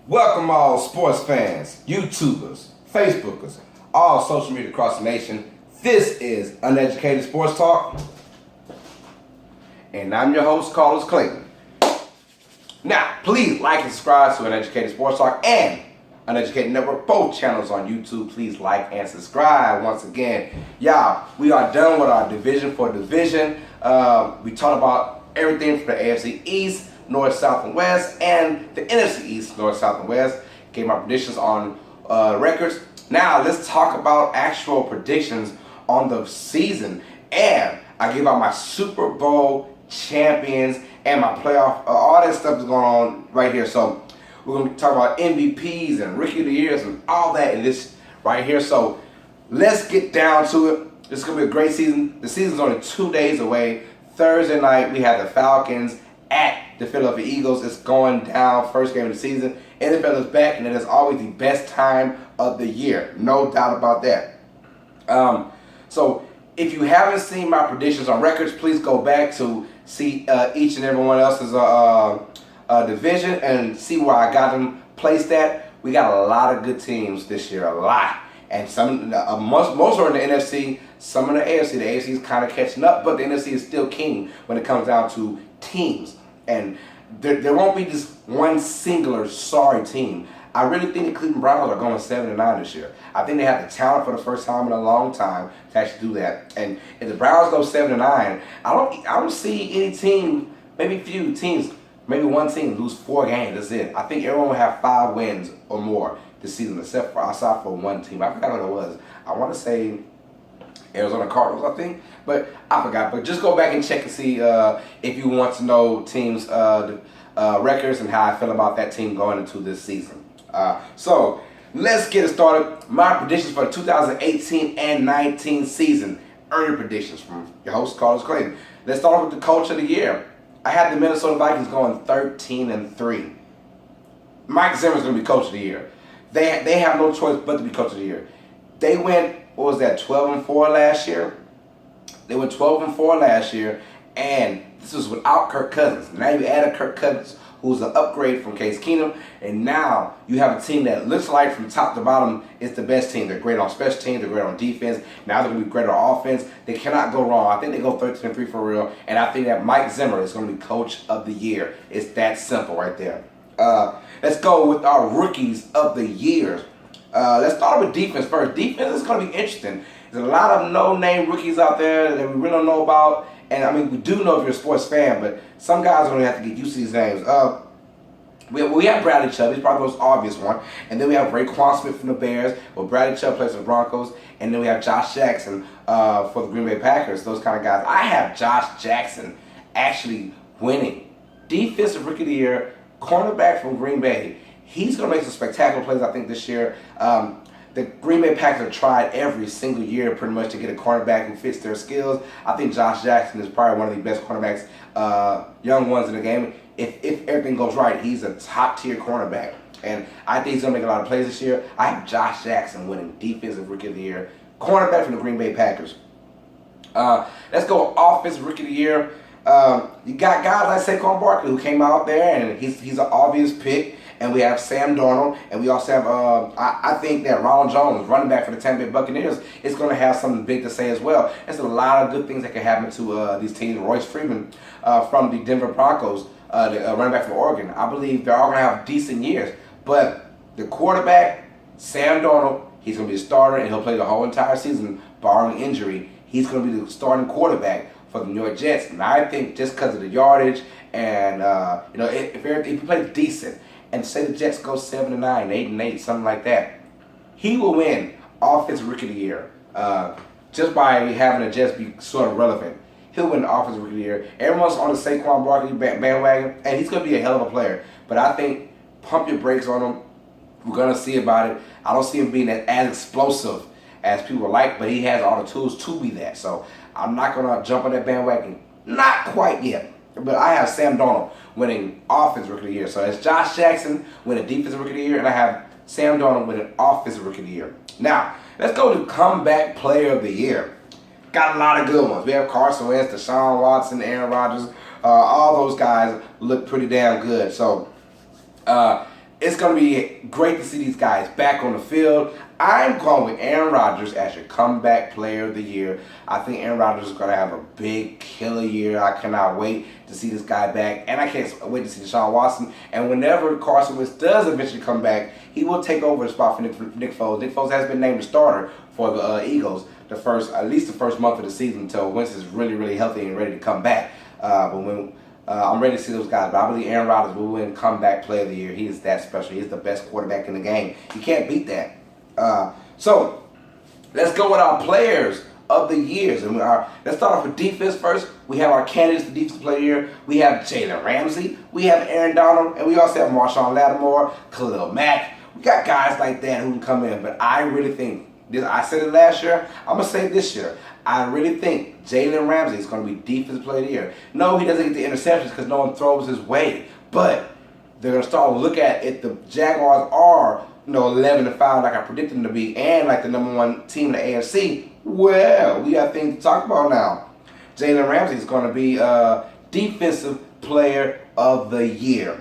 Welcome all sports fans, YouTubers, Facebookers, all social media across the nation. This is Uneducated Sports Talk, and I'm your host, Clayton. Now, please like and subscribe to Uneducated Sports Talk and Uneducated Network, both channels on YouTube. Please like and subscribe. Once again, y'all, we are done with our division for division. We talked about everything from the AFC East, North, South, and West, and the NFC East, North, South, and West. Gave my predictions on records. Now, let's talk about actual predictions on the season. And I gave out my Super Bowl champions and my playoff, all that stuff is going on right here. So we're going to talk about MVPs and Rookie of the Years and all that in this right here. So let's get down to it. This is going to be a great season. The season's only 2 days away. Thursday night, we have the Falcons at the Philadelphia Eagles. It's going down, first game of the season. NFL is back, and it is always the best time of the year. No doubt about that. So if you haven't seen my predictions on records, please go back to see each and every one else's division and see where I got them placed at. We got a lot of good teams this year, a lot. And some, most are in the NFC, some in the AFC. The AFC is kind of catching up, but the NFC is still king when it comes down to teams. And there won't be this one singular sorry team. I really think the Cleveland Browns are going 7-9 this year. I think they have the talent for the first time in a long time to actually do that. And if the Browns go 7-9, I don't see any team, maybe a few teams, maybe one team lose 4 games. That's it. I think everyone will have 5 wins or more this season, except for outside for one team. I forgot what it was. I want to say Arizona Cardinals, I think, but I forgot. But just go back and check and see if you want to know teams' records and how I feel about that team going into this season. So let's get it started. My predictions for the 2018 and 19 season. Early predictions from your host, Clayton. Let's start with the coach of the year. I had the Minnesota Vikings going 13-3. Mike Zimmer's going to be coach of the year. They have no choice but to be coach of the year. They went, what was that, 12-4 last year? They went 12-4 last year, and this was without Kirk Cousins. Now you added Kirk Cousins, who's an upgrade from Case Keenum, and now you have a team that looks like from top to bottom is the best team. They're great on special teams, they're great on defense. Now they're going to be great on offense. They cannot go wrong. I think they go 13-3 for real, and I think that Mike Zimmer is going to be coach of the year. It's that simple right there. Let's go with our rookies of the year. Let's start with defense first. Defense is going to be interesting. There's a lot of no-name rookies out there that we really don't know about. And, I mean, we do know if you're a sports fan, but some guys are going to have to get used to these names. We have Bradley Chubb. He's probably the most obvious one. And then we have Raekwon Smith from the Bears. Well, Bradley Chubb plays for the Broncos. And then we have Josh Jackson for the Green Bay Packers. Those kind of guys. I have Josh Jackson actually winning Defensive Rookie of the Year, cornerback from Green Bay. He's going to make some spectacular plays, I think, this year. The Green Bay Packers have tried every single year pretty much to get a cornerback who fits their skills. I think Josh Jackson is probably one of the best cornerbacks, young ones in the game. If everything goes right, he's a top-tier cornerback. And I think he's going to make a lot of plays this year. I have Josh Jackson winning Defensive Rookie of the Year, cornerback from the Green Bay Packers. Let's go Offensive Rookie of the Year. You got guys like Saquon Barkley who came out there, and he's an obvious pick. And we have Sam Darnold, and we also have, I think that Ronald Jones, running back for the Tampa Bay Buccaneers, is going to have something big to say as well. There's a lot of good things that can happen to these teams. Royce Freeman from the Denver Broncos, the running back from Oregon, I believe they're all going to have decent years. But the quarterback, Sam Darnold, he's going to be a starter, and he'll play the whole entire season, barring injury. He's going to be the starting quarterback for the New York Jets. And I think just because of the yardage and, if you play decent, and say the Jets go 7-9, 8-8, something like that, he will win Offensive Rookie of the Year. Just by having the Jets be sort of relevant. He'll win the Offensive Rookie of the Year. Everyone's on the Saquon Barkley bandwagon, and he's going to be a hell of a player. But I think pump your brakes on him. We're going to see about it. I don't see him being as explosive as people like, but he has all the tools to be that. So I'm not going to jump on that bandwagon. Not quite yet. But I have Sam Darnold winning Offensive Rookie of the Year. So it's Josh Jackson winning Defensive Rookie of the Year, and I have Sam Darnold winning Offensive Rookie of the Year. Now, let's go to Comeback Player of the Year. Got a lot of good ones. We have Carson Wentz, Deshaun Watson, Aaron Rodgers. All those guys look pretty damn good. So It's going to be great to see these guys back on the field. I'm going with Aaron Rodgers as your comeback player of the year. I think Aaron Rodgers is going to have a big killer year. I cannot wait to see this guy back. And I can't wait to see Deshaun Watson. And whenever Carson Wentz does eventually come back, he will take over the spot for Nick Foles. Nick Foles has been named the starter for the Eagles at least the first month of the season until Wentz is really, really healthy and ready to come back. I'm ready to see those guys, but I believe Aaron Rodgers will win comeback player of the year. He is that special. He is the best quarterback in the game. You can't beat that. So let's go with our players of the years. And let's start off with defense first. We have our candidates for defensive player of the year. We have Jalen Ramsey. We have Aaron Donald. And we also have Marshawn Lattimore, Khalil Mack. We got guys like that who can come in. But I really think, I said it last year, I'm going to say it this year. I really think Jalen Ramsey is going to be defensive player of the year. No, he doesn't get the interceptions because no one throws his way. But they're going to start to look at it. The Jaguars are 11-5 like I predicted them to be, and like the #1 team in the AFC. Well, we got things to talk about now. Jalen Ramsey is going to be defensive player of the year.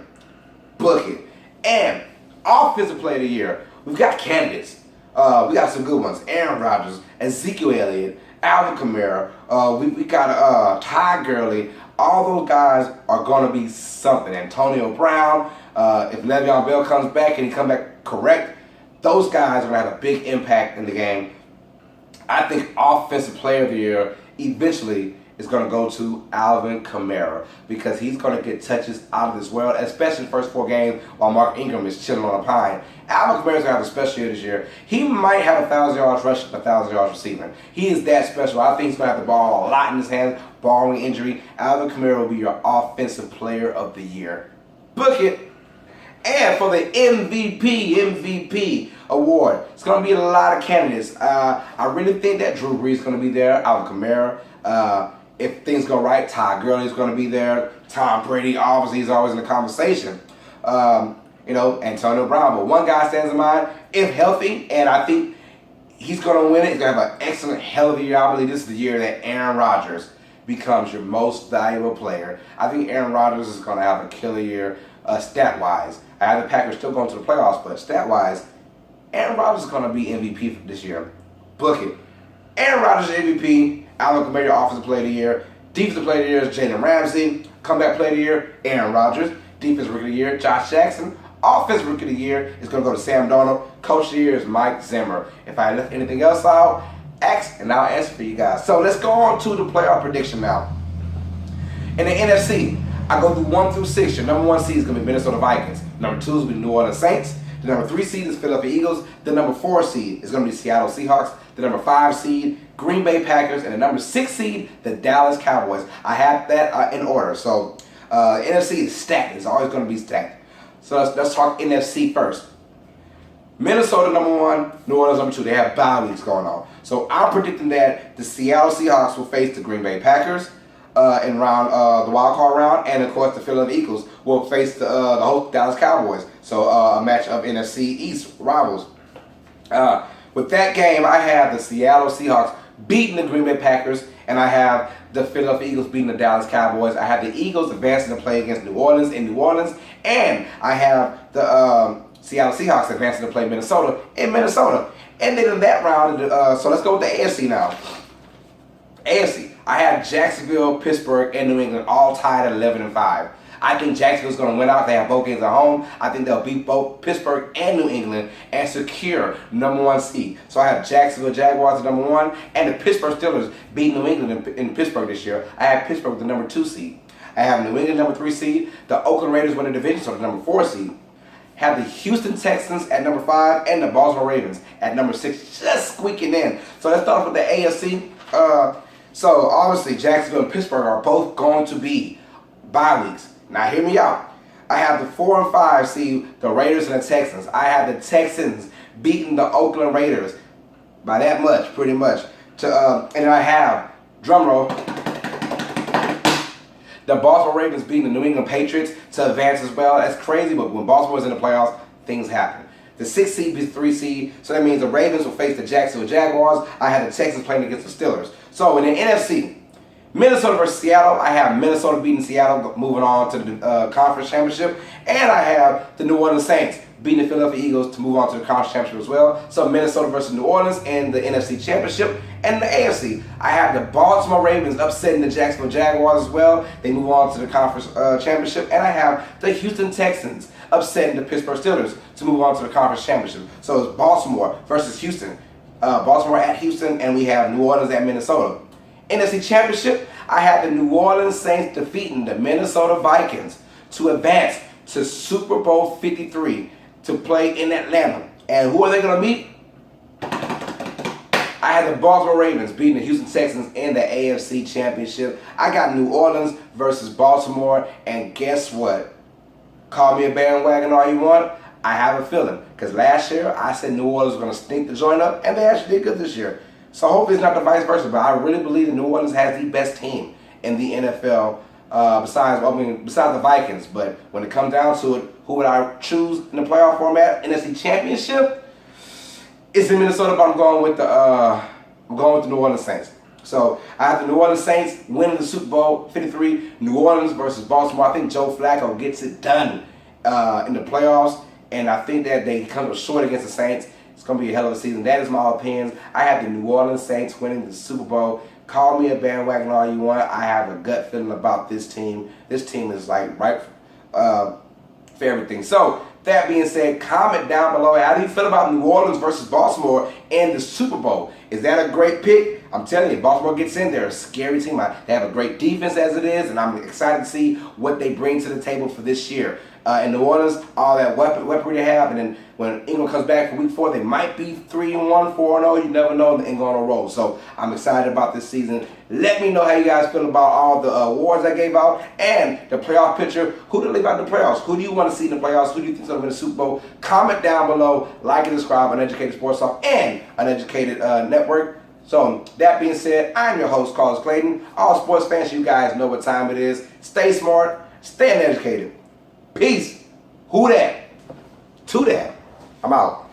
Book it. And offensive player of the year, we've got candidates. We got some good ones. Aaron Rodgers, Ezekiel Elliott, Alvin Kamara. We got Ty Gurley. All those guys are going to be something. Antonio Brown. If Le'Veon Bell comes back and he comes back correct, those guys are going to have a big impact in the game. I think offensive player of the year eventually is going to go to Alvin Kamara because he's going to get touches out of this world, especially the first 4 games while Mark Ingram is chilling on a pine. Alvin Kamara's going to have a special year this year. He might have 1,000 yards rushing, 1,000 yards receiving. He is that special. I think he's going to have the ball a lot in his hands, barring injury. Alvin Kamara will be your offensive player of the year. Book it. And for the MVP award, it's going to be a lot of candidates. I really think that Drew Brees is going to be there, Alvin Kamara. If things go right, Ty Gurley is going to be there. Tom Brady, obviously, is always in the conversation. Antonio Brown. But one guy stands in mind, if healthy, and I think he's going to win it. He's going to have an excellent, hell of a year. I believe this is the year that Aaron Rodgers becomes your most valuable player. I think Aaron Rodgers is going to have a killer year stat-wise. I have the Packers still going to the playoffs, but stat-wise, Aaron Rodgers is going to be MVP for this year. Book it. Aaron Rodgers MVP, Alvin Kamara, offensive player of the year. Defensive player of the year is Jalen Ramsey. Comeback player of the year, Aaron Rodgers. Defensive rookie of the year, Josh Jackson. Offensive rookie of the year is going to go to Sam Darnold. Coach of the year is Mike Zimmer. If I left anything else out, ask and I'll answer for you guys. So let's go on to the playoff prediction now. In the NFC, I go through 1 through 6. Your #1 seed is going to be Minnesota Vikings. #2 is going to be New Orleans Saints. The #3 seed is Philadelphia Eagles. The #4 seed is going to be Seattle Seahawks. The #5 seed, Green Bay Packers. And the #6 seed, the Dallas Cowboys. I have that in order. So NFC is stacked. It's always going to be stacked. So let's talk NFC first. Minnesota #1, New Orleans #2. They have bye weeks going on. So I'm predicting that the Seattle Seahawks will face the Green Bay Packers in the wild card round, and of course the Philadelphia Eagles will face the host Dallas Cowboys. So a match of NFC East rivals. With that game, I have the Seattle Seahawks beating the Green Bay Packers, and I have the Philadelphia Eagles beating the Dallas Cowboys. I have the Eagles advancing to play against New Orleans in New Orleans, and I have the Seattle Seahawks advancing to play Minnesota in Minnesota. And then in that round, so let's go with the AFC now. AFC, I have Jacksonville, Pittsburgh, and New England all tied at 11-5. I think Jacksonville's going to win out. They have both games at home. I think they'll beat both Pittsburgh and New England and secure #1 seed. So I have Jacksonville Jaguars at #1 and the Pittsburgh Steelers beat New England in Pittsburgh this year. I have Pittsburgh with the #2 seed. I have New England #3 seed. The Oakland Raiders win the division, so the #4 seed. Have the Houston Texans at #5 and the Baltimore Ravens at #6, just squeaking in. So let's start off with the AFC. So obviously Jacksonville and Pittsburgh are both going to be bye weeks. Now hear me out. I have the 4 and 5 seed, the Raiders and the Texans. I have the Texans beating the Oakland Raiders by that much, pretty much. And then I have, drumroll, the Baltimore Ravens beating the New England Patriots to advance as well. That's crazy, but when Baltimore's in the playoffs, things happen. The 6 seed beats the 3 seed, so that means the Ravens will face the Jacksonville Jaguars. I have the Texans playing against the Steelers. So in the NFC, Minnesota versus Seattle, I have Minnesota beating Seattle, moving on to the conference championship. And I have the New Orleans Saints beating the Philadelphia Eagles to move on to the conference championship as well. So Minnesota versus New Orleans in the NFC Championship. And the AFC, I have the Baltimore Ravens upsetting the Jacksonville Jaguars as well. They move on to the conference championship. And I have the Houston Texans upsetting the Pittsburgh Steelers to move on to the conference championship. So it's Baltimore versus Houston. Baltimore at Houston, and we have New Orleans at Minnesota. NFC Championship, I have the New Orleans Saints defeating the Minnesota Vikings to advance to Super Bowl 53 to play in Atlanta. And who are they going to meet? I had the Baltimore Ravens beating the Houston Texans in the AFC Championship. I got New Orleans versus Baltimore, and guess what? Call me a bandwagon all you want. I have a feeling, because last year I said New Orleans was going to stink the joint up, and they actually did good this year. So hopefully it's not the vice versa, but I really believe that New Orleans has the best team in the NFL besides the Vikings. But when it comes down to it, who would I choose in the playoff format? NFC Championship? It's in Minnesota, but I'm going with the New Orleans Saints. So I have the New Orleans Saints winning the Super Bowl 53. New Orleans versus Baltimore. I think Joe Flacco gets it done in the playoffs, and I think that they come up short against the Saints. It's going to be a hell of a season. That is my opinions. I have the New Orleans Saints winning the Super Bowl. Call me a bandwagon all you want. I have a gut feeling about this team. This team is like right for everything. So that being said, comment down below. How do you feel about New Orleans versus Baltimore in the Super Bowl? Is that a great pick? I'm telling you, Baltimore gets in there. A scary team. They have a great defense as it is, and I'm excited to see what they bring to the table for this year. In New Orleans, all that weaponry they have, and then when England comes back for week 4, they might be 3-1, 4-0. You never know. England on a roll. So I'm excited about this season. Let me know how you guys feel about all the awards I gave out and the playoff picture. Who do you leave out in the playoffs? Who do you want to see in the playoffs? Who do you think is going to win the Super Bowl? Comment down below. Like and subscribe on Uneducated Sports Talk and Uneducated Network. So that being said, I'm your host, Clayton. All sports fans, you guys know what time it is. Stay smart. Stay uneducated. Peace. Who that? To that. I'm out.